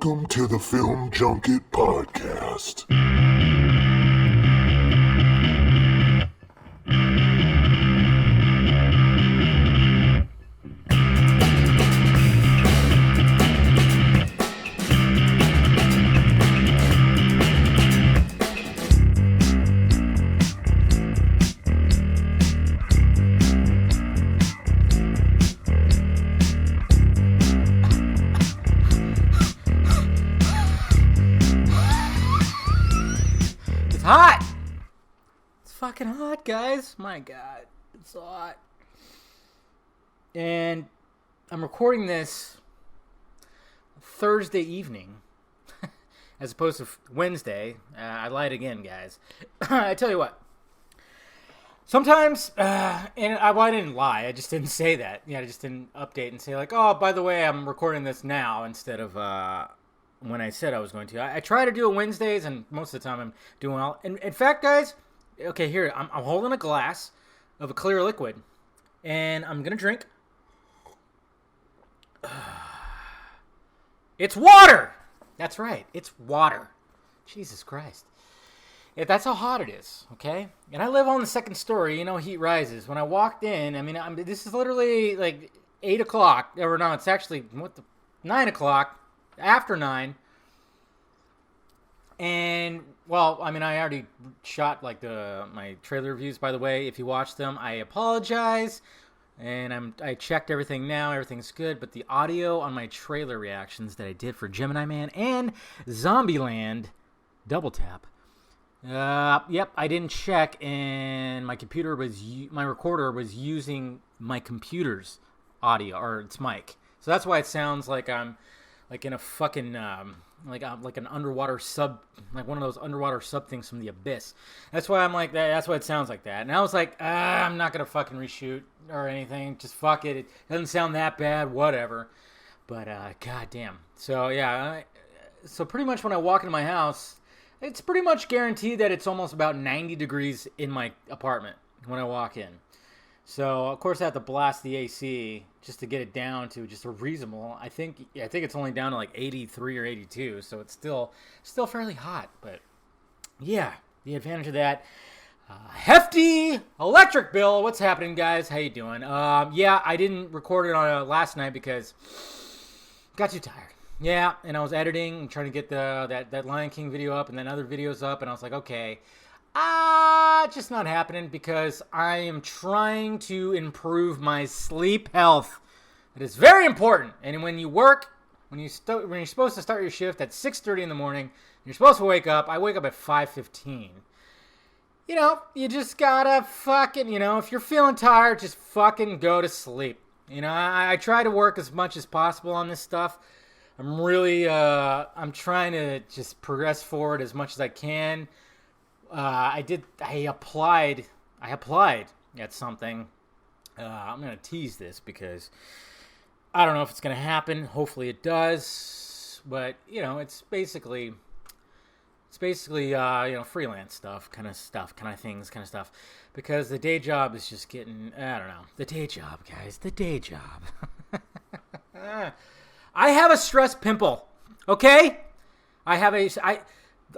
Welcome to the Film Junket Podcast. Hot! It's fucking hot, guys. My God, it's so hot. And I'm recording this Thursday evening as opposed to Wednesday. I lied again, guys. I tell you what. Sometimes, and I didn't lie. I just didn't say that. I just didn't update and say like, oh, by the way, I'm recording this now instead of when I said I was going to. I try to do it Wednesdays, and most of the time I'm doing all. In fact, guys, okay, here, I'm holding a glass of a clear liquid, and I'm going to drink. It's water! That's right, it's water. Jesus Christ. That's how hot it is, okay? And I live on the second story, heat rises. When I walked in, this is literally like 8 o'clock, or no, it's actually, 9 o'clock. After 9, and well, I already shot like my trailer reviews. By the way, if you watched them, I apologize, and I checked everything now. Everything's good, but the audio on my trailer reactions that I did for Gemini Man and Zombieland, double tap. Yep, I didn't check, and my recorder was using my computer's audio or its mic, so that's why it sounds like I'm like in a fucking, like an underwater sub, like one of those underwater sub things from the abyss. That's why I'm like that. That's why it sounds like that. And I was like, I'm not going to fucking reshoot or anything. Just fuck it. It doesn't sound that bad, whatever. But, goddamn. So, yeah. So pretty much when I walk into my house, it's pretty much guaranteed that it's almost about 90 degrees in my apartment when I walk in. So, of course, I have to blast the AC just to get it down to just a reasonable. I think it's only down to like 83 or 82, so it's still fairly hot. But, yeah, the advantage of that. Hefty electric bill. What's happening, guys? How you doing? Yeah, I didn't record it on last night because got too tired. Yeah, and I was editing and trying to get that Lion King video up and then other videos up, and I was like, okay. Just not happening because I am trying to improve my sleep health. It is very important. And when you work, when you're supposed to start your shift at 6:30 in the morning, you're supposed to wake up. I wake up at 5:15. You just gotta fucking, if you're feeling tired, just fucking go to sleep. I try to work as much as possible on this stuff. I'm really, I'm trying to just progress forward as much as I can. I applied at something. I'm going to tease this because I don't know if it's going to happen. Hopefully it does. But, it's basically freelance stuff, kind of stuff. Because the day job is just getting, I don't know. The day job, guys. The day job. I have a stress pimple. Okay?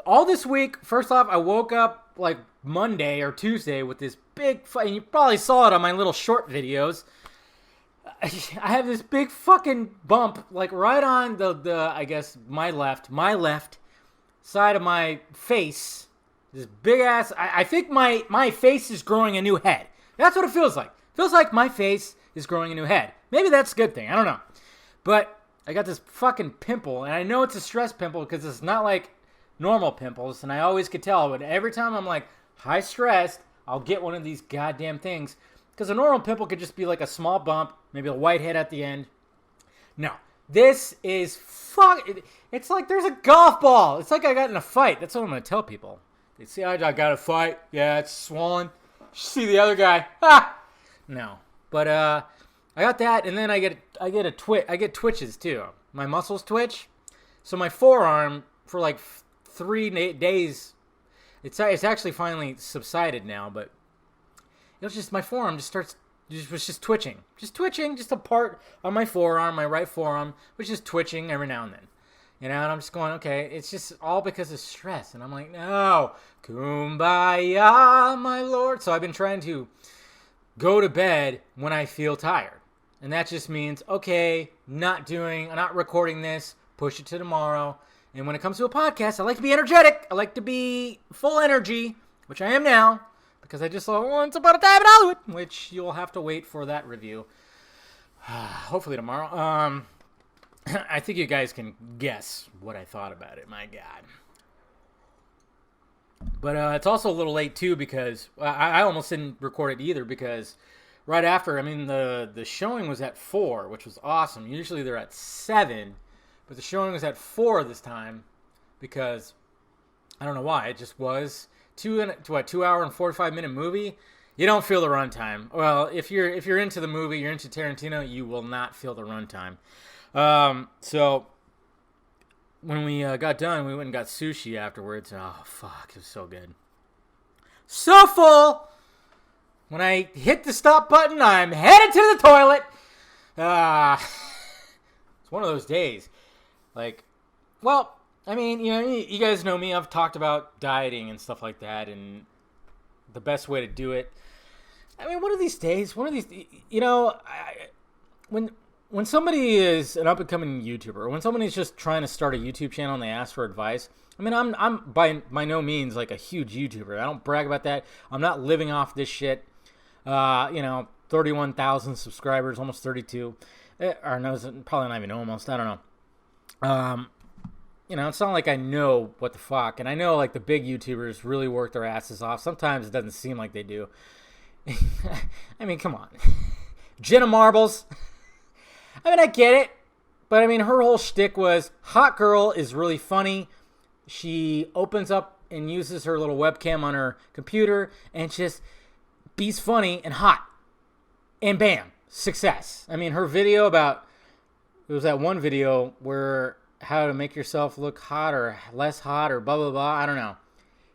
All this week, first off, I woke up like Monday or Tuesday with this big, and you probably saw it on my little short videos. I have this big fucking bump, like right on I guess, my left side of my face. This big ass, I think my face is growing a new head. That's what it feels like. It feels like my face is growing a new head. Maybe that's a good thing. I don't know. But I got this fucking pimple, and I know it's a stress pimple because it's not like normal pimples, and I always could tell, but every time I'm like high stressed, I'll get one of these goddamn things, because a normal pimple could just be like a small bump, maybe a whitehead at the end. No, this is it's like there's a golf ball. It's like I got in a fight. That's what I'm going to tell people. They see, I got a fight. Yeah, it's swollen. See the other guy. No, but I got that, and then I get twitches too. My muscles twitch, so my forearm for like 3 days, it's actually finally subsided now, but it was just my forearm was just twitching, just a part on my forearm, my right forearm was just twitching every now and then. And I'm just going, okay, it's just all because of stress. And I'm like, no, kumbaya, my lord. So I've been trying to go to bed when I feel tired. And that just means, okay, not recording this, push it to tomorrow. And when it comes to a podcast, I like to be energetic. I like to be full energy, which I am now, because I just saw Once Upon a Time in Hollywood, which you'll have to wait for that review. Hopefully tomorrow. I think you guys can guess what I thought about it. My God. But it's also a little late, too, because I almost didn't record it either, because right after, the showing was at 4, which was awesome. Usually they're at 7, but the showing was at 4 this time, because I don't know why. It just was 2 hour and 45-minute movie. You don't feel the runtime. Well, if you're into the movie, you're into Tarantino, you will not feel the runtime. So when we got done, we went and got sushi afterwards. Oh, fuck. It was so good. So full! When I hit the stop button, I'm headed to the toilet. It's one of those days. Like, well, you guys know me. I've talked about dieting and stuff like that and the best way to do it. One of these days, when somebody is an up-and-coming YouTuber, or when somebody's just trying to start a YouTube channel and they ask for advice, I'm by no means like a huge YouTuber. I don't brag about that. I'm not living off this shit. 31,000 subscribers, almost 32. Or no, probably not even almost. I don't know. It's not like I know what the fuck. And I know like the big YouTubers really work their asses off. Sometimes it doesn't seem like they do. Come on. Jenna Marbles. I get it. But her whole shtick was, hot girl is really funny. She opens up and uses her little webcam on her computer and just be's funny and hot. And bam, success. Her video it was that one video where how to make yourself look hot or less hot or blah, blah, blah. I don't know.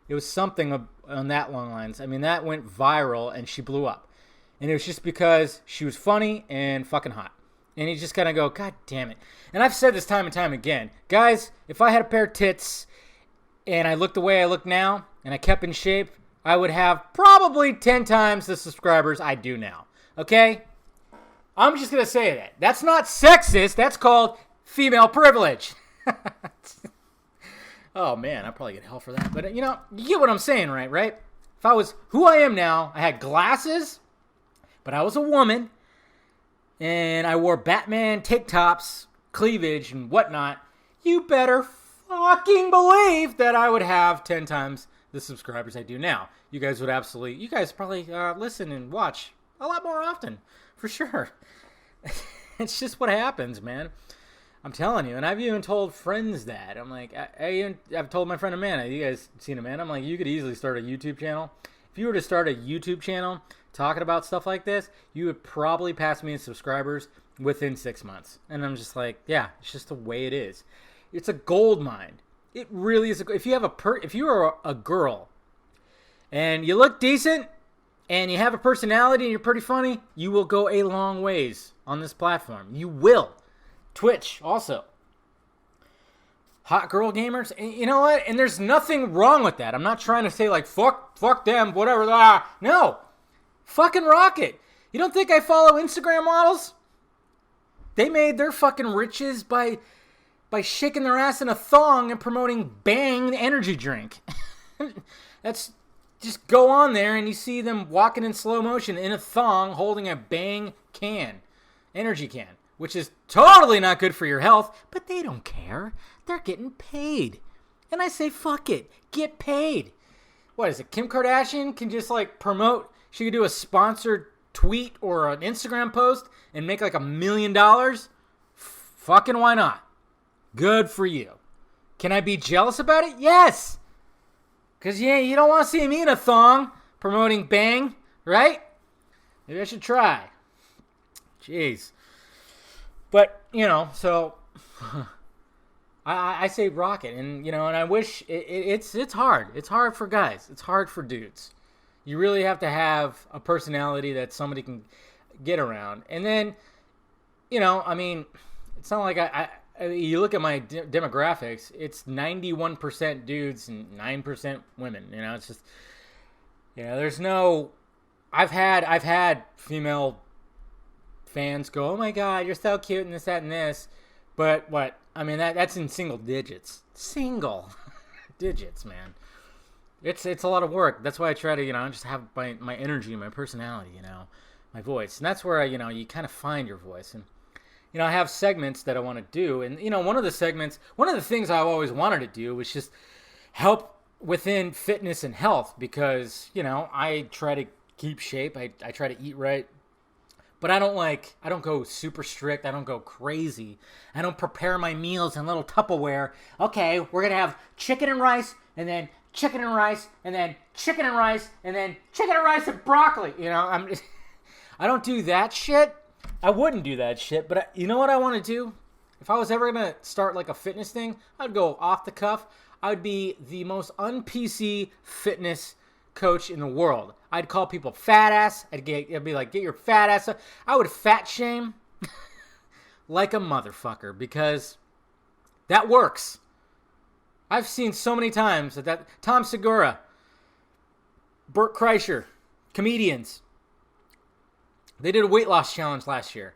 It was something on that long lines. That went viral and she blew up. And it was just because she was funny and fucking hot. And you just kind of go, God damn it. And I've said this time and time again. Guys, if I had a pair of tits and I looked the way I look now and I kept in shape, I would have probably 10 times the subscribers I do now. Okay? I'm just going to say that. That's not sexist. That's called female privilege. Oh, man. I'll probably get hell for that. But, you get what I'm saying, right? If I was who I am now, I had glasses, but I was a woman, and I wore Batman tank tops, cleavage, and whatnot, you better fucking believe that I would have 10 times the subscribers I do now. You guys probably listen and watch a lot more often, for sure. It's just what happens, man. I'm telling you, and I've even told friends that. I'm like, I've told my friend Amanda, you guys seen Amanda? I'm like, you could easily start a YouTube channel. If you were to start a YouTube channel talking about stuff like this, you would probably pass me in subscribers within 6 months. And I'm just like, yeah, it's just the way it is. It's a gold mine. It really is. If you are a girl and you look decent and you have a personality and you're pretty funny, you will go a long ways on this platform. You will. Twitch also. Hot girl gamers. And you know what? And there's nothing wrong with that. I'm not trying to say like, fuck them, whatever. No. Fucking rock it. You don't think I follow Instagram models? They made their fucking riches by shaking their ass in a thong and promoting Bang energy drink. That's just go on there and you see them walking in slow motion in a thong holding a Bang energy can, which is totally not good for your health, but they don't care. They're getting paid. And I say, fuck it. Get paid. What is it? Kim Kardashian can just like promote. She could do a sponsored tweet or an Instagram post and make like $1 million. Fucking why not? Good for you. Can I be jealous about it? Yes. Because you don't want to see me in a thong promoting Bang, right? Maybe I should try. Jeez. But, so I say rock it. And, and I wish it's hard. It's hard for guys. It's hard for dudes. You really have to have a personality that somebody can get around. And then, it's not like you look at my demographics, it's 91% dudes and 9% women. You know, it's just, you know, there's no. I've had female fans go, "Oh my God, you're so cute," and this, that, and this. But what? I mean, that's in single digits. Single digits, man. It's a lot of work. That's why I try to, you know, just have my energy, my personality, you know, my voice. And that's where, you know, you kind of find your voice. And, you know, I have segments that I want to do. And, you know, one of the things I've always wanted to do was just help within fitness and health because, you know, I try to keep shape. I try to eat right. But I don't go super strict. I don't go crazy. I don't prepare my meals in little Tupperware. Okay, we're going to have chicken and rice, and then chicken and rice, and then chicken and rice, and then chicken and rice and broccoli. You know, I don't do that shit. I wouldn't do that shit. But you know what I want to do? If I was ever going to start like a fitness thing, I'd go off the cuff. I would be the most un-PC fitness coach in the world. I'd call people fat ass. I'd be like, get your fat ass up. I would fat shame like a motherfucker because that works. I've seen so many times that Tom Segura, Bert Kreischer, comedians, they did a weight loss challenge last year.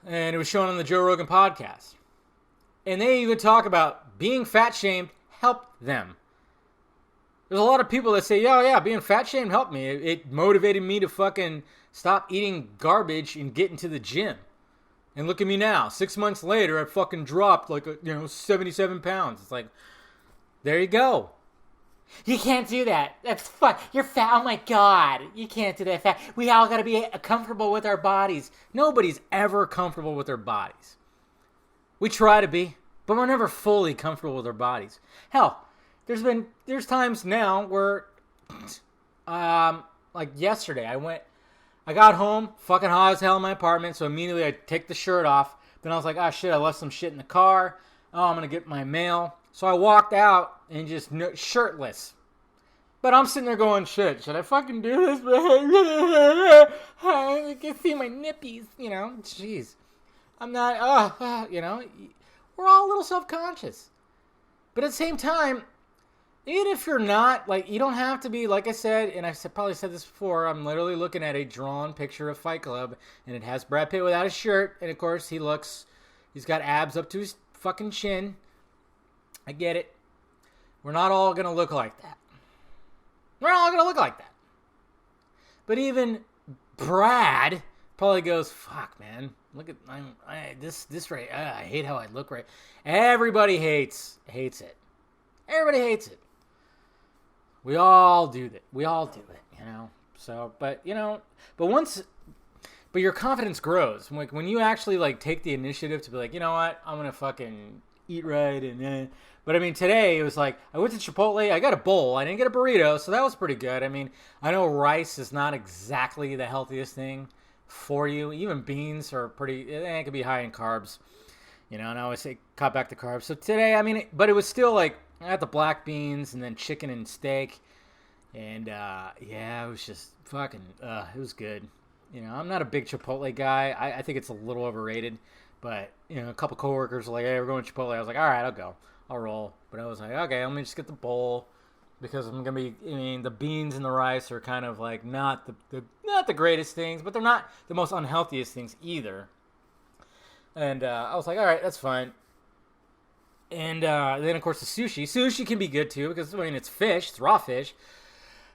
And it was shown on the Joe Rogan podcast. And they even talk about being fat shamed helped them. There's a lot of people that say, yeah, being fat shamed helped me. It motivated me to fucking stop eating garbage and get into the gym. And look at me now. 6 months later, I fucking dropped like, 77 pounds. It's like, there you go. You can't do that. That's fun. You're fat. Oh my God. You can't do that fat. We all got to be comfortable with our bodies. Nobody's ever comfortable with their bodies. We try to be, but we're never fully comfortable with our bodies. Hell, there's times now where, like yesterday, I got home, fucking hot as hell in my apartment, so immediately I take the shirt off. Then I was like, shit, I left some shit in the car. Oh, I'm going to get my mail. So I walked out and just shirtless. But I'm sitting there going, shit, should I fucking do this? I can see my nippies, jeez. I'm not, we're all a little self-conscious. But at the same time, even if you're not, you don't have to be, like I said, and I've probably said this before, I'm literally looking at a drawn picture of Fight Club, and it has Brad Pitt without a shirt, and of course he's got abs up to his fucking chin. I get it. We're not all going to look like that. We're not all going to look like that. But even Brad probably goes, fuck, man. Look at this right. I hate how I look right. Everybody hates it. Everybody hates it. We all do that. We all do it, So, but your confidence grows when you actually take the initiative to be like, you know what, I'm gonna fucking eat right But I mean, today it was like I went to Chipotle. I got a bowl. I didn't get a burrito, so that was pretty good. I mean, I know rice is not exactly the healthiest thing for you. Even beans are pretty. It can be high in carbs, and I always say cut back the carbs. So today, I mean, but it was still I got the black beans and then chicken and steak, and it was just fucking. It was good. I'm not a big Chipotle guy. I think it's a little overrated, but a couple coworkers were like, "Hey, we're going to Chipotle." I was like, "All right, I'll go. I'll roll." But I was like, "Okay, let me just get the bowl." Because I'm gonna be, the beans and the rice are kind of not the greatest things, but they're not the most unhealthiest things either. And I was like, all right, that's fine. And then of course the sushi can be good too because it's fish, it's raw fish.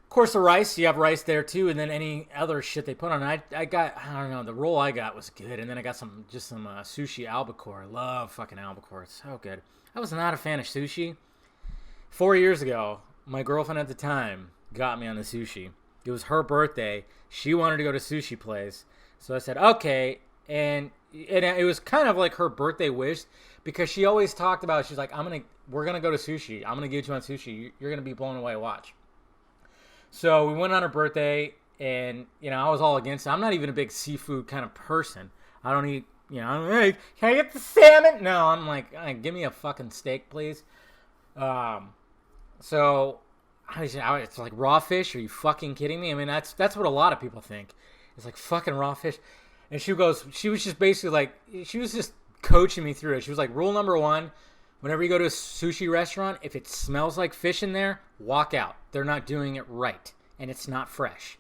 Of course the rice, you have rice there too, and then any other shit they put on it. I don't know, the roll I got was good, and then I got some sushi albacore. I love fucking albacore, it's so good. I was not a fan of sushi 4 years ago. My girlfriend at the time got me on the sushi. It was her birthday. She wanted to go to sushi place. So I said, okay. And it was kind of like her birthday wish because she always talked about, she's like, we're going to go to sushi. I'm going to get you on sushi. You're going to be blown away. Watch. So we went on her birthday and, I was all against it. I'm not even a big seafood kind of person. I don't eat, hey, can I get the salmon? No, I'm like, give me a fucking steak, please. So, it's like raw fish. Are you fucking kidding me? I mean, that's what a lot of people think. It's like fucking raw fish. And she was just basically she was just coaching me through it. She was like, rule number one, whenever you go to a sushi restaurant, if it smells like fish in there, walk out. They're not doing it right, and it's not fresh.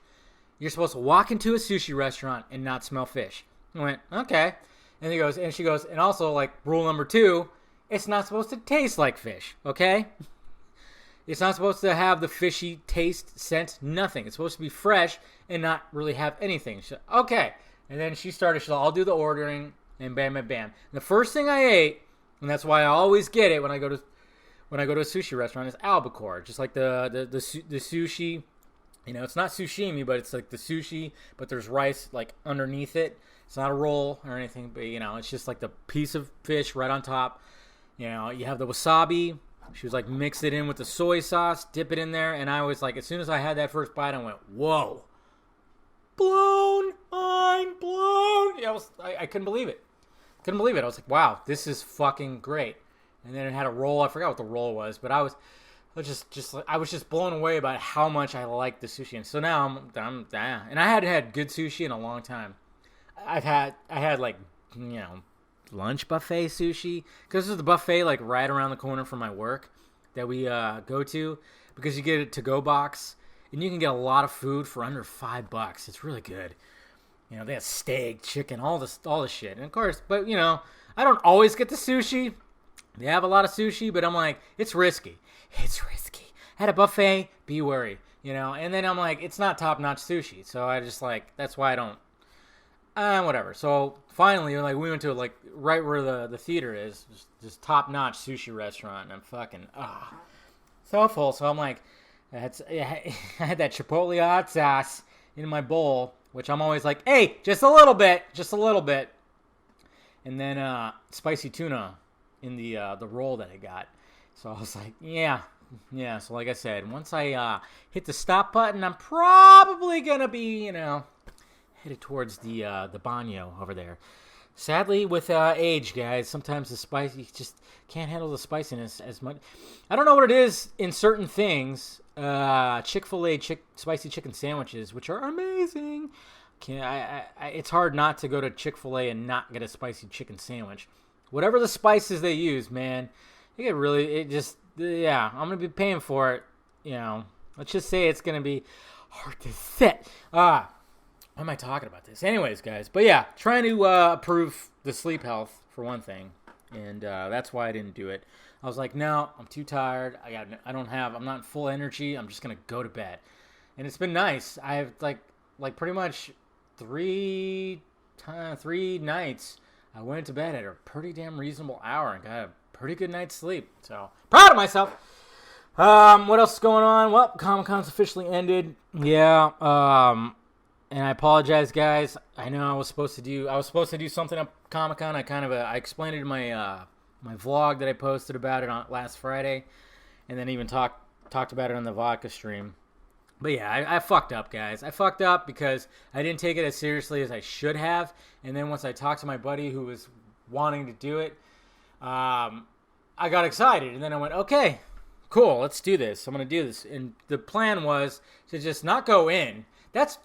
You're supposed to walk into a sushi restaurant and not smell fish. I went, okay. And she goes, and also, like, rule number two, it's not supposed to taste like fish, okay? It's not supposed to have the fishy taste, scent, nothing. It's supposed to be fresh and not really have anything. She said, okay. And then she started, I'll do the ordering, and bam, bam, bam. And the first thing I ate, and that's why I always get it when I go to a sushi restaurant, is albacore. Just like the sushi. You know, it's not sashimi, but it's like the sushi, but there's rice like underneath it. It's not a roll or anything, but you know, it's just like the piece of fish right on top. You know, you have the wasabi. She was like, mix it in with the soy sauce, dip it in there, and I was like, as soon as I had that first bite, I went, whoa, mind blown. Yeah, I couldn't believe it. I was like, wow, this is fucking great. And then it had a roll. I forgot what the roll was, but I was just blown away about how much I like the sushi. And so now I'm and I hadn't had good sushi in a long time. I had like, you know, lunch buffet sushi, because there's the buffet like right around the corner from my work that we go to, because you get a to-go box and you can get a lot of food for under $5. It's really good. You know, they have steak, chicken, all the shit. And of course, but you know, I don't always get the sushi. They have a lot of sushi, but I'm like, it's risky. At a buffet, be wary, you know. And then I'm like, it's not top-notch sushi, so I just like, that's why I don't. Whatever. So finally, like, we went to like right where the theater is, just top-notch sushi restaurant, and I'm fucking so full. So I'm like, I had that chipotle hot sauce in my bowl, which I'm always like, hey, just a little bit, and then spicy tuna in the roll that I got. So I was like, yeah. So like I said, once I hit the stop button, I'm probably gonna be, you know, headed towards the baño over there. Sadly, with age, guys, sometimes the spice, you just can't handle the spiciness as much. I don't know what it is in certain things. Chick-fil-A spicy chicken sandwiches, which are amazing. It's hard not to go to Chick-fil-A and not get a spicy chicken sandwich. Whatever the spices they use, man, I'm gonna be paying for it. You know, let's just say it's gonna be hard to sit. Why am I talking about this? Anyways, guys, but yeah, trying to improve the sleep health for one thing, and that's why I didn't do it. I was like, no, I'm too tired. I'm not in full energy. I'm just gonna go to bed, and it's been nice. I have like pretty much three nights. I went to bed at a pretty damn reasonable hour and got a pretty good night's sleep. So proud of myself. What else is going on? Well, Comic-Con's officially ended. Yeah. And I apologize, guys. I know I was supposed to do something at Comic-Con. I explained it in my my vlog that I posted about it on last Friday, and then even talked about it on the vodka stream. But yeah, I fucked up, guys. I fucked up because I didn't take it as seriously as I should have. And then once I talked to my buddy who was wanting to do it, I got excited. And then I went, okay, cool, let's do this. I'm going to do this. And the plan was to just not go in. That's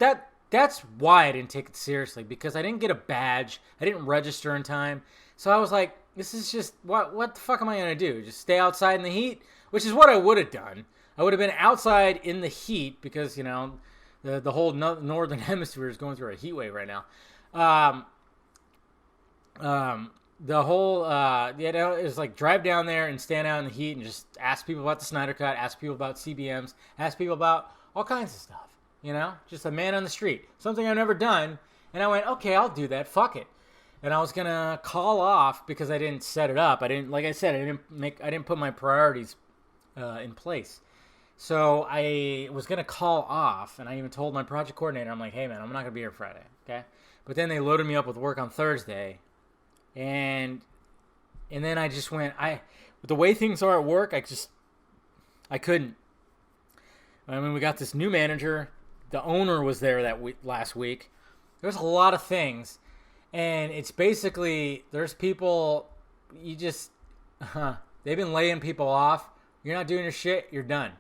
why I didn't take it seriously, because I didn't get a badge. I didn't register in time. So I was like, this is just, what the fuck am I going to do? Just stay outside in the heat? Which is what I would have done. I would have been outside in the heat because, you know, the whole northern hemisphere is going through a heat wave right now. The whole, it was like drive down there and stand out in the heat and just ask people about the Snyder Cut, ask people about CBMs, ask people about all kinds of stuff, you know, just a man on the street, something I've never done. And I went, okay, I'll do that. Fuck it. And I was going to call off because I didn't set it up. Like I said, I didn't put my priorities in place. So I was going to call off, and I even told my project coordinator, I'm like, hey, man, I'm not going to be here Friday, okay? But then they loaded me up with work on Thursday, and then I just went, with the way things are at work, I couldn't. I mean, we got this new manager. The owner was there last week. There's a lot of things, and it's basically, there's people, they've been laying people off. You're not doing your shit, you're done.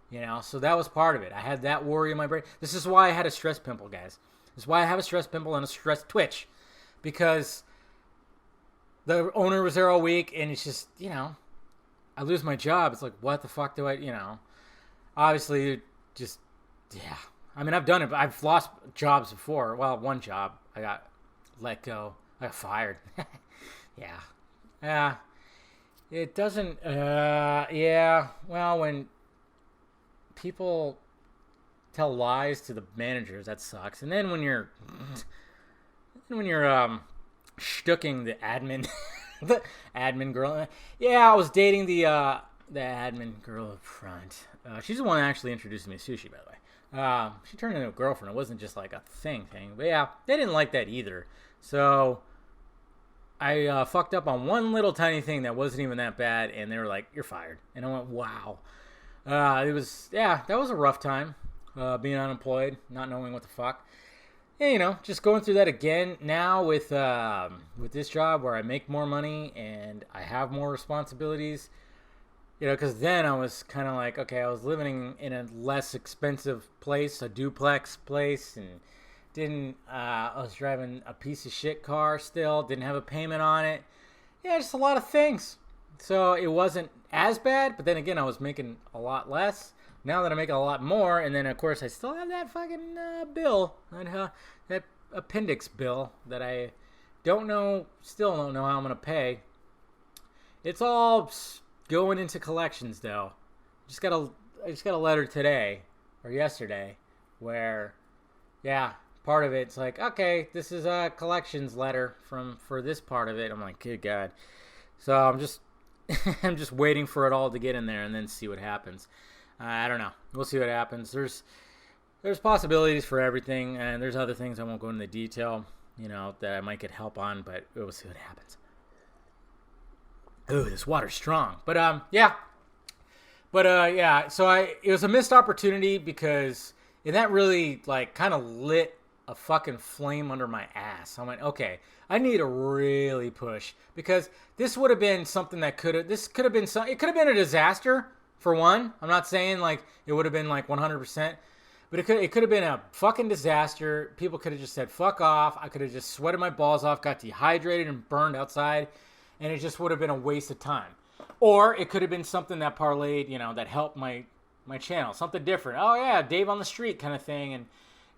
You know, so that was part of it. I had that worry in my brain. This is why I had a stress pimple, guys. This is why I have a stress pimple and a stress twitch. Because the owner was there all week, and it's just, I lose my job. It's like, what the fuck do I, obviously, just, yeah. I mean, I've done it, but I've lost jobs before. Well, one job, I got let go. I got fired. Yeah. Yeah. It doesn't, yeah. Well, when people tell lies to the managers, that sucks. And then when you're shtucking the admin, the admin girl. Yeah, I was dating the admin girl up front. She's the one that actually introduced me to sushi, by the way. She turned into a girlfriend. It wasn't just like a thing. But yeah, they didn't like that either. So I fucked up on one little tiny thing that wasn't even that bad, and they were like, "You're fired." And I went, "Wow." That was a rough time, being unemployed, not knowing what the fuck. Yeah, just going through that again now with this job where I make more money and I have more responsibilities. Because then I was kind of like, okay, I was living in a less expensive place, a duplex place, and I was driving a piece of shit car still, didn't have a payment on it. Yeah, just a lot of things. So it wasn't as bad, but then again, I was making a lot less. Now that I'm making a lot more, and then of course I still have that fucking bill, that appendix bill that I still don't know how I'm gonna pay. It's all going into collections though. I just got a letter today or yesterday where, yeah, part of it's like, okay, this is a collections letter for this part of it. I'm like, good God. So I'm just waiting for it all to get in there and then see what happens. I don't know. We'll see what happens. There's possibilities for everything, and there's other things I won't go into detail, that I might get help on, but we'll see what happens. Ooh, this water's strong. But yeah. But yeah, so it was a missed opportunity because that really like kind of lit a fucking flame under my ass. I went, okay, I need to really push because this would have been something it could have been a disaster. For one, I'm not saying like it would have been like 100%, but it could have been a fucking disaster. People could have just said fuck off. I could have just sweated my balls off, got dehydrated and burned outside, and it just would have been a waste of time. Or it could have been something that parlayed, that helped my channel, something different. Oh yeah, Dave on the street kind of thing, and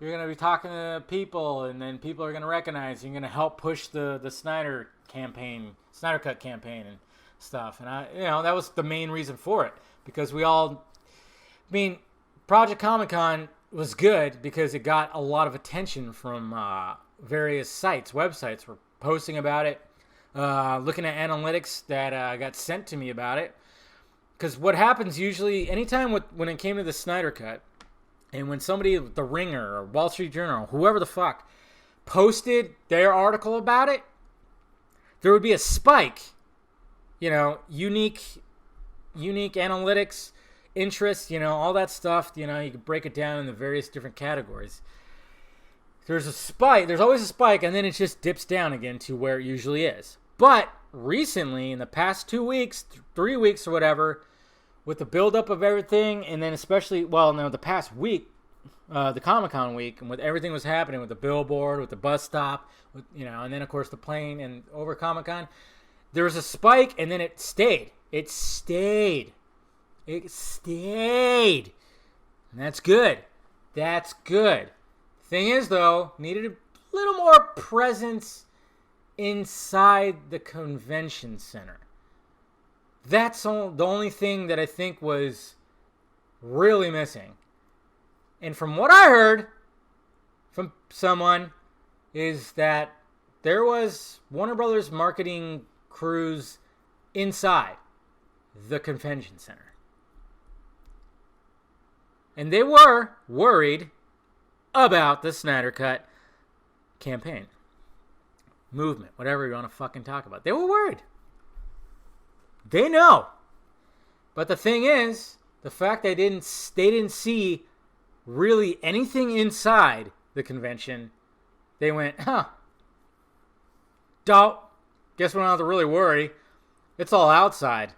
you're gonna be talking to people, and then people are gonna recognize you're gonna help push the Snyder Cut campaign, and stuff. And that was the main reason for it. Because Project Comic-Con was good because it got a lot of attention from various websites were posting about it, looking at analytics that got sent to me about it. Because what happens usually, anytime when it came to the Snyder Cut, and when somebody, The Ringer or Wall Street Journal, whoever the fuck, posted their article about it, there would be a spike, unique analytics, interests, all that stuff. You could break it down into various different categories. There's always a spike, and then it just dips down again to where it usually is. But recently, in the past 2 weeks, 3 weeks or whatever, with the buildup of everything, and then especially, the past week, the Comic-Con week, and with everything was happening with the billboard, with the bus stop, and then of course the plane and over Comic-Con, there was a spike, and then it stayed. It stayed. And that's good. Thing is, though, needed a little more presence inside the convention center. That's the only thing that I think was really missing. And from what I heard from someone is that there was Warner Brothers marketing crews inside the convention center. And they were worried about the Snyder Cut campaign, movement, whatever you want to fucking talk about. They were worried. They know. But the thing is, the fact they didn't see really anything inside the convention, they went, don't. Guess we don't have to really worry. It's all outside.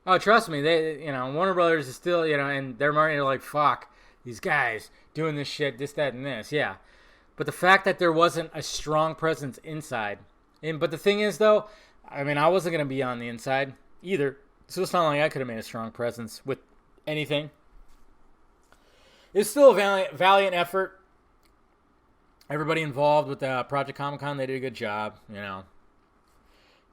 Oh, trust me, Warner Brothers is still, and they're marketing, they're like, fuck, these guys doing this shit, this, that, and this, yeah. But the fact that there wasn't a strong presence inside But the thing is, though, I mean, I wasn't going to be on the inside either. So it's not like I could have made a strong presence with anything. It's still a valiant effort. Everybody involved with Project Comic-Con, they did a good job, you know.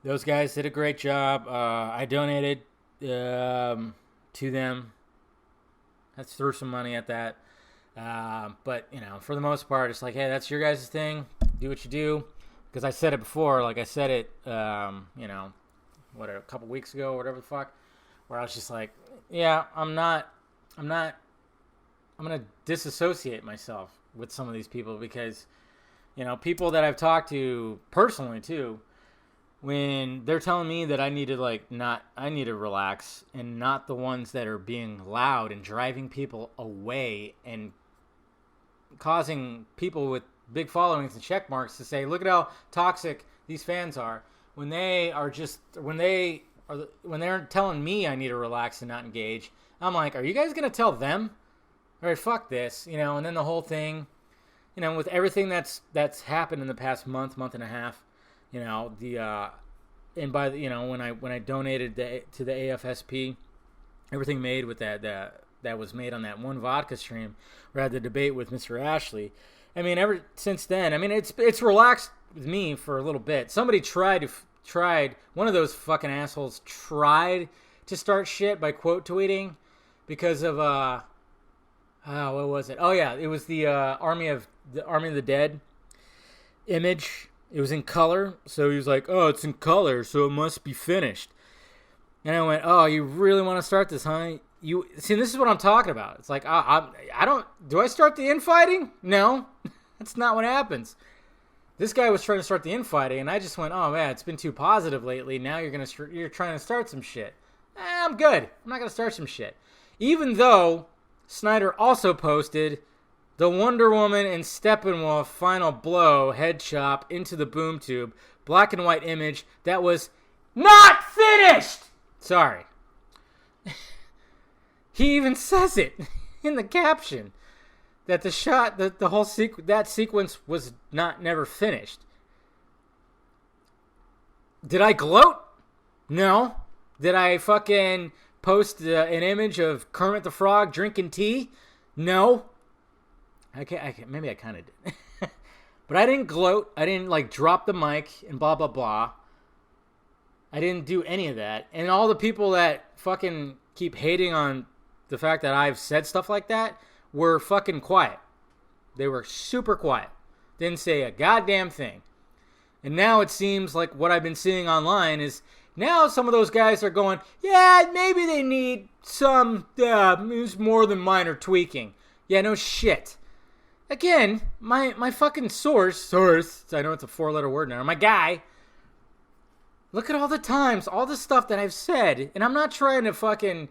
Those guys did a great job. I donated to them. I threw some money at that. But, you know, for the most part, it's like, hey, that's your guys' thing. Do what you do. Because I said it before. Like, I said it, you know, a couple weeks ago or whatever the fuck. Where I was just like, yeah, I'm going to disassociate myself with some of these people. Because, you know, people that I've talked to personally, too, when they're telling me that I need to relax and not the ones that are being loud and driving people away and causing people with big followings and check marks to say, look at how toxic these fans are, when they're telling me I need to relax and not engage. I'm like, are you guys going to tell them? All right, fuck this, you know. And then the whole thing, you know, with everything that's happened in the past month and a half, you know, and by the, you know, when I donated to the AFSP, everything made with that was made on that one vodka stream where I had the debate with Mr. Ashley. I mean, ever since then, I mean, it's relaxed with me for a little bit. Somebody tried one of those fucking assholes tried to start shit by quote tweeting because of what was it? Oh yeah, it was the Army of the Dead image. It was in color, so he was like, "Oh, it's in color, so it must be finished." And I went, "Oh, you really want to start this, huh? You see, this is what I'm talking about. It's like I don't. Do I start the infighting? No, that's not what happens. This guy was trying to start the infighting, and I just went, "Oh man, it's been too positive lately. Now you're trying to start some shit. I'm good. I'm not gonna start some shit." Even though Snyder also posted the Wonder Woman and Steppenwolf final blow head chop into the boom tube, black and white image that was not finished. Sorry. He even says it in the caption that the shot, the whole that sequence was never finished. Did I gloat? No. Did I fucking post an image of Kermit the Frog drinking tea? No. Maybe I kind of did. But I didn't gloat. I didn't, like, drop the mic and blah, blah, blah. I didn't do any of that. And all the people that fucking keep hating on the fact that I've said stuff like that were fucking quiet. They were super quiet. Didn't say a goddamn thing. And now it seems like what I've been seeing online is now some of those guys are going, yeah, maybe they need some more than minor tweaking. Yeah, no shit. Again, my fucking source, I know it's a 4-letter word now, my guy, look at all the times, all the stuff that I've said, and I'm not trying to fucking,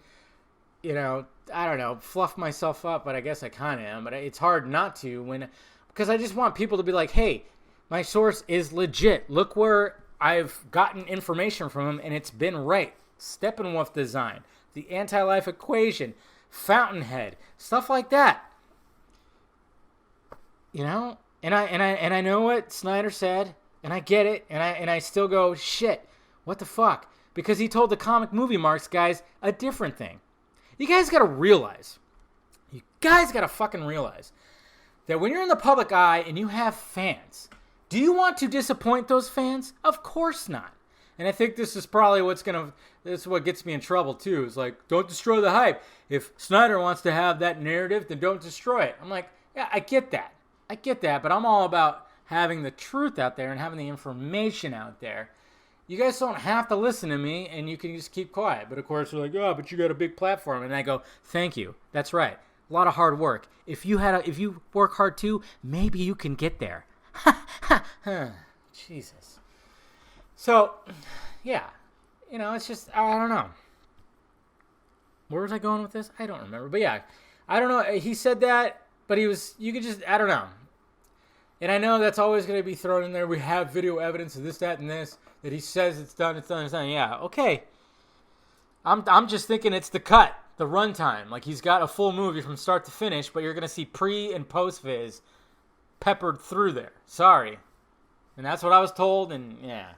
you know, I don't know, fluff myself up, but I guess I kind of am, but it's hard not to because I just want people to be like, hey, my source is legit. Look where I've gotten information from him, and it's been right. Steppenwolf design, the anti-life equation, Fountainhead, stuff like that. You know, and I know what Snyder said, and I get it, and I still go, shit, what the fuck? Because he told the Comic Movie Marks guys a different thing. You guys gotta fucking realize that when you're in the public eye and you have fans, do you want to disappoint those fans? Of course not. And I think this is probably this is what gets me in trouble too. It's like, don't destroy the hype. If Snyder wants to have that narrative, then don't destroy it. I'm like, yeah, I get that, but I'm all about having the truth out there and having the information out there. You guys don't have to listen to me, and you can just keep quiet. But of course, you're like, oh, but you got a big platform. And I go, thank you. That's right. A lot of hard work. If you work hard too, maybe you can get there. Jesus. So, yeah. You know, it's just, I don't know. Where was I going with this? I don't remember. But yeah, I don't know. He said that, but you could just, I don't know. And I know that's always going to be thrown in there. We have video evidence of this, that, and this. That he says it's done. Yeah, okay. I'm just thinking it's the cut, the runtime. Like he's got a full movie from start to finish, but you're going to see pre and post viz peppered through there. Sorry. And that's what I was told, and yeah.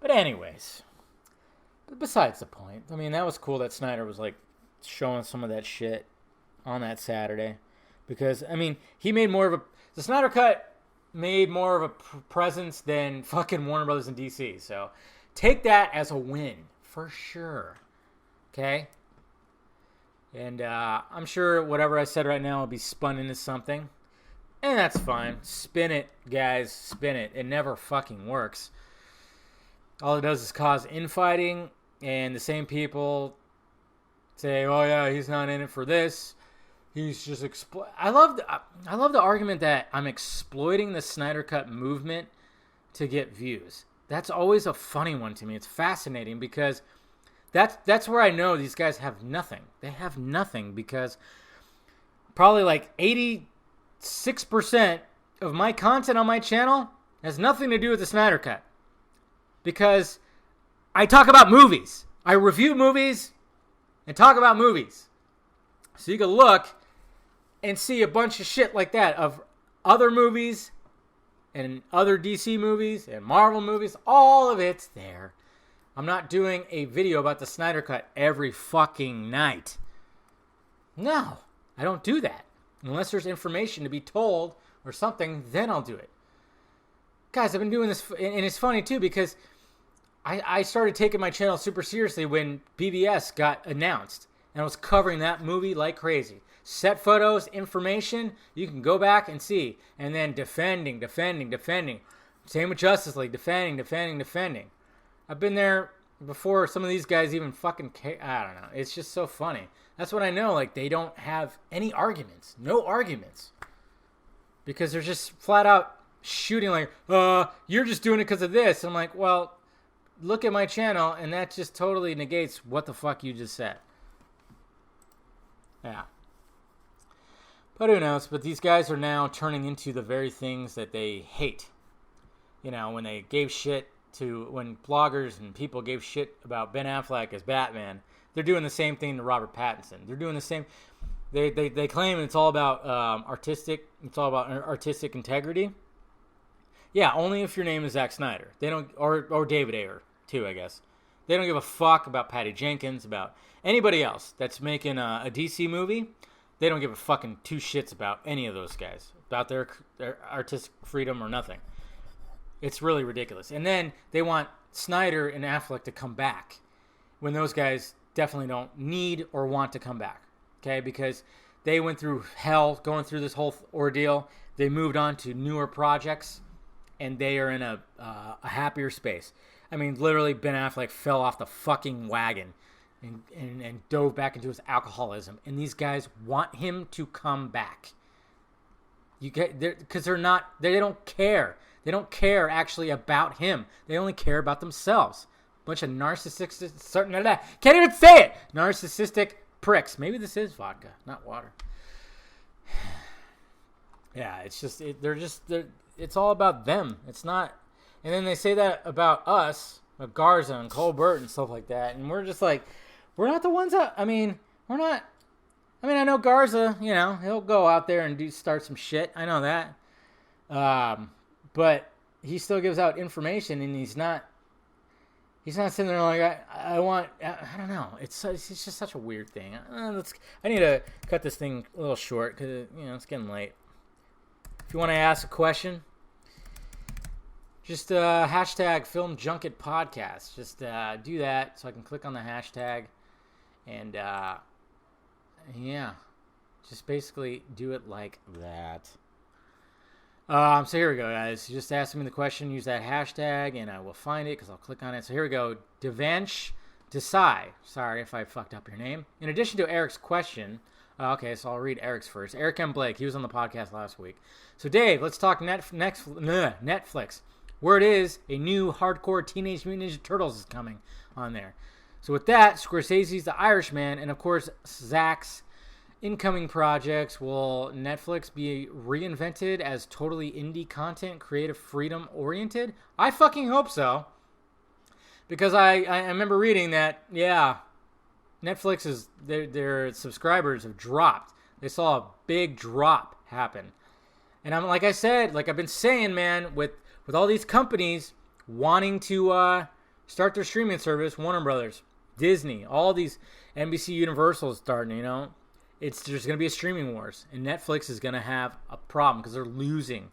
But anyways, besides the point. I mean, that was cool that Snyder was, like, showing some of that shit on that Saturday. Because, I mean, he made more of a... The Snyder Cut made more of a presence than fucking Warner Brothers in DC. So, take that as a win. For sure. Okay? And I'm sure whatever I said right now will be spun into something. And that's fine. Spin it, guys. Spin it. It never fucking works. All it does is cause infighting. And the same people say, oh yeah, he's not in it for this. He's just I love the argument that I'm exploiting the Snyder Cut movement to get views. That's always a funny one to me. It's fascinating because that's where I know these guys have nothing. They have nothing because probably like 86% of my content on my channel has nothing to do with the Snyder Cut. Because I talk about movies. I review movies and talk about movies. So you can look and see a bunch of shit like that of other movies and other DC movies and Marvel movies. All of it's there. I'm not doing a video about the Snyder Cut every fucking night. No, I don't do that. Unless there's information to be told or something, then I'll do it. Guys, I've been doing this, and it's funny too because I started taking my channel super seriously when BVS got announced. And I was covering that movie like crazy. Set photos, information, you can go back and see. And then defending. Same with Justice League, defending. I've been there before some of these guys even fucking care. I don't know. It's just so funny. That's what I know. Like, they don't have any arguments. No arguments. Because they're just flat out shooting like, you're just doing it because of this. And I'm like, well, look at my channel, and that just totally negates what the fuck you just said. Yeah. But who knows? But these guys are now turning into the very things that they hate. You know, when they gave shit to, when bloggers and people gave shit about Ben Affleck as Batman, they're doing the same thing to Robert Pattinson. They're doing the same. They claim it's all about artistic integrity. Yeah, only if your name is Zack Snyder. They don't, or David Ayer too, I guess. They don't give a fuck about Patty Jenkins, about anybody else that's making a DC movie. They don't give a fucking two shits about any of those guys, about their artistic freedom or nothing. It's really ridiculous. And then they want Snyder and Affleck to come back when those guys definitely don't need or want to come back. Okay, because they went through hell going through this whole ordeal. They moved on to newer projects, and they are in a happier space. I mean, literally, Ben Affleck fell off the fucking wagon and dove back into his alcoholism. And these guys want him to come back. You get there because they don't care. They don't care actually about him. They only care about themselves. Bunch of narcissistic, can't even say it. Narcissistic pricks. Maybe this is vodka, not water. Yeah, it's just it's all about them. It's not. And then they say that about us, like Garza and Colbert and stuff like that, and we're just like, we're not the ones that. I mean, we're not. I mean, I know Garza. You know, he'll go out there and start some shit. I know that. But he still gives out information, and he's not sitting there like I don't know. It's just such a weird thing. I need to cut this thing a little short because it's getting late. If you want to ask a question, just hashtag Film Junket Podcast. Just do that so I can click on the hashtag, and just basically do it like that. So here we go, guys. You just ask me the question, use that hashtag, and I will find it because I'll click on it. So here we go. Devansh Desai. Sorry if I fucked up your name. In addition to Eric's question, okay, so I'll read Eric's first. Eric M. Blake, he was on the podcast last week. So Dave, let's talk Netflix. Word is a new hardcore Teenage Mutant Ninja Turtles is coming on there. So with that, Scorsese's The Irishman, and of course Zach's incoming projects, will Netflix be reinvented as totally indie content, creative freedom oriented? I fucking hope so. Because I remember reading that, yeah, Netflix is their subscribers have dropped. They saw a big drop happen. And I'm like I said, like I've been saying, man, with with all these companies wanting to start their streaming service, Warner Brothers, Disney, all these NBC Universal starting, there's going to be a streaming wars, and Netflix is going to have a problem because they're losing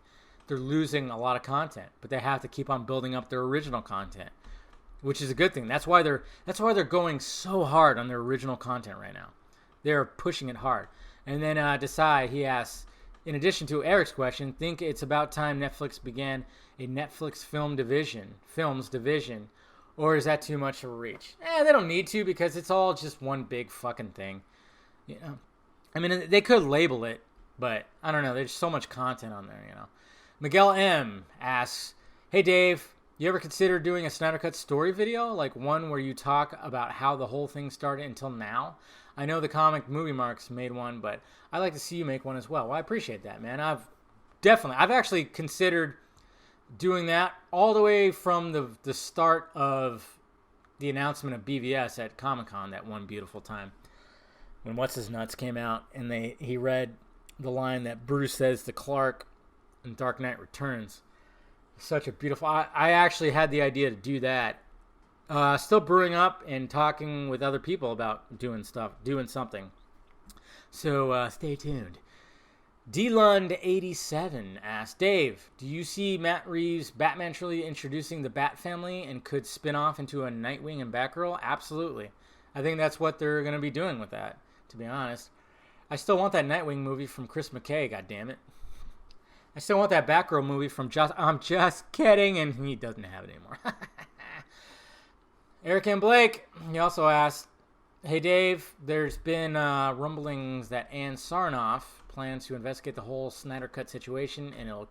a lot of content, but they have to keep on building up their original content, which is a good thing. That's why they're going so hard on their original content right now. They're pushing it hard. And then Desai, he asks, in addition to Eric's question, think it's about time Netflix began a Netflix films division, or is that too much of a reach? They don't need to, because it's all just one big fucking thing. I mean, they could label it, but I don't know. There's so much content on there, Miguel M. asks, hey, Dave, you ever consider doing a Snyder Cut story video? Like one where you talk about how the whole thing started until now? I know the Comic Movie Marks made one, but I'd like to see you make one as well. Well, I appreciate that, man. I've actually considered doing that all the way from the start of the announcement of BVS at Comic-Con that one beautiful time. When What's His Nuts came out, and he read the line that Bruce says to Clark in Dark Knight Returns. Such a beautiful... I actually had the idea to do that. Still brewing up and talking with other people about doing something. So stay tuned. DLund87 asks, Dave, do you see Matt Reeves' Batman trilogy introducing the Bat family and could spin off into a Nightwing and Batgirl? Absolutely. I think that's what they're going to be doing with that, to be honest. I still want that Nightwing movie from Chris McKay, goddammit. I still want that Batgirl movie from I'm just kidding, and he doesn't have it anymore. Eric and Blake, he also asked, hey Dave, there's been rumblings that Ann Sarnoff plans to investigate the whole Snyder Cut situation, and it'll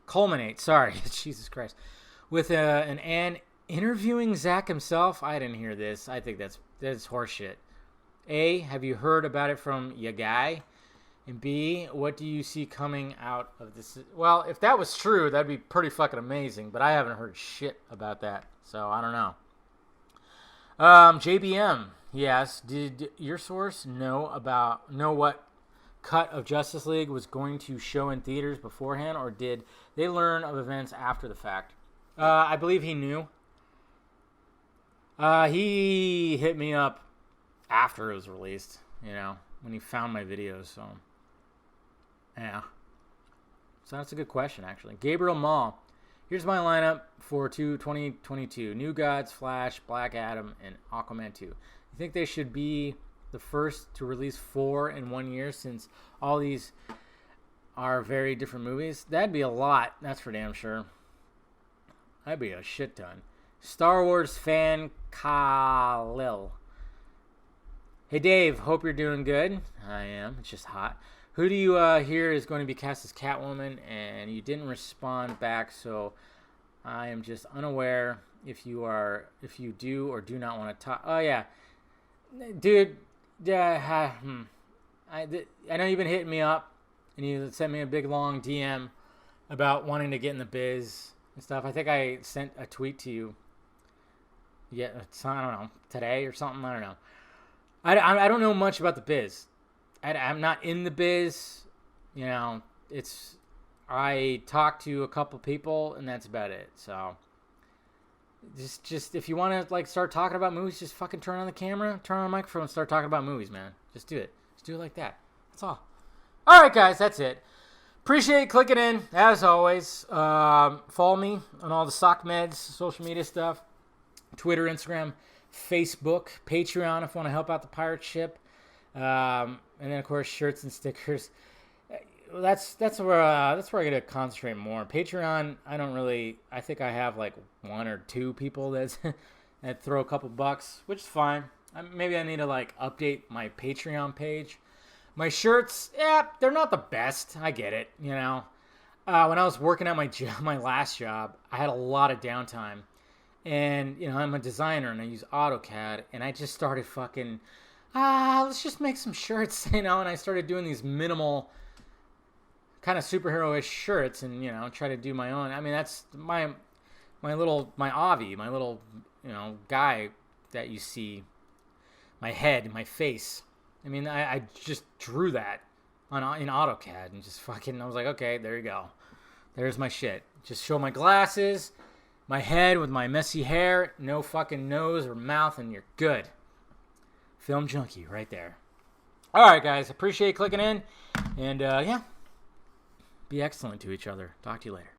culminate, sorry, Jesus Christ, with an Ann interviewing Zack himself. I didn't hear this. I think that's horseshit. A, have you heard about it from ya guy? And B, what do you see coming out of this? Well, if that was true, that'd be pretty fucking amazing, but I haven't heard shit about that, so I don't know. JBM, yes, did your source know what cut of Justice League was going to show in theaters beforehand, or did they learn of events after the fact? I believe he knew. He hit me up after it was released, when he found my videos, so yeah. So that's a good question, actually. Gabriel Mall, here's my lineup for 2022. New Gods, Flash, Black Adam, and Aquaman 2. You think they should be the first to release 4 in 1 year, since all these are very different movies? That'd be a lot, that's for damn sure. That'd be a shit ton. Star Wars fan Khalil, hey Dave, hope you're doing good. I am. It's just hot. Who do you hear is going to be cast as Catwoman? And you didn't respond back, so I am just unaware if you do or do not want to talk. Oh yeah, dude. I know you've been hitting me up, and you sent me a big long DM about wanting to get in the biz and stuff. I think I sent a tweet to you. Yeah, I don't know, today or something. I don't know. I don't know much about the biz. I'm not in the biz. I talked to a couple people, and that's about it. So, just if you want to start talking about movies, just fucking turn on the camera, turn on the microphone, and start talking about movies, man. Just do it. Just do it like that. That's all. All right, guys, that's it. Appreciate clicking in, as always. Follow me on all the sock meds, social media stuff. Twitter, Instagram, Facebook, Patreon if you want to help out the pirate ship, and then of course shirts and stickers. That's where I gotta concentrate more. Patreon, I think I have like 1 or 2 people that throw a couple bucks, which is fine. Maybe I need to update my Patreon page. My shirts, they're not the best. I get it, When I was working at my last job, I had a lot of downtime. And, I'm a designer and I use AutoCAD, and I just started fucking, let's just make some shirts, and I started doing these minimal kind of superhero-ish shirts and, try to do my own. I mean, that's my Avi, my little, guy that you see, my head, my face. I mean, I just drew that in AutoCAD and just fucking. I was like, okay, there you go. There's my shit. Just show my glasses, my head with my messy hair, no fucking nose or mouth, and you're good. Film junkie right there. All right, guys. Appreciate clicking in. And, yeah. Be excellent to each other. Talk to you later.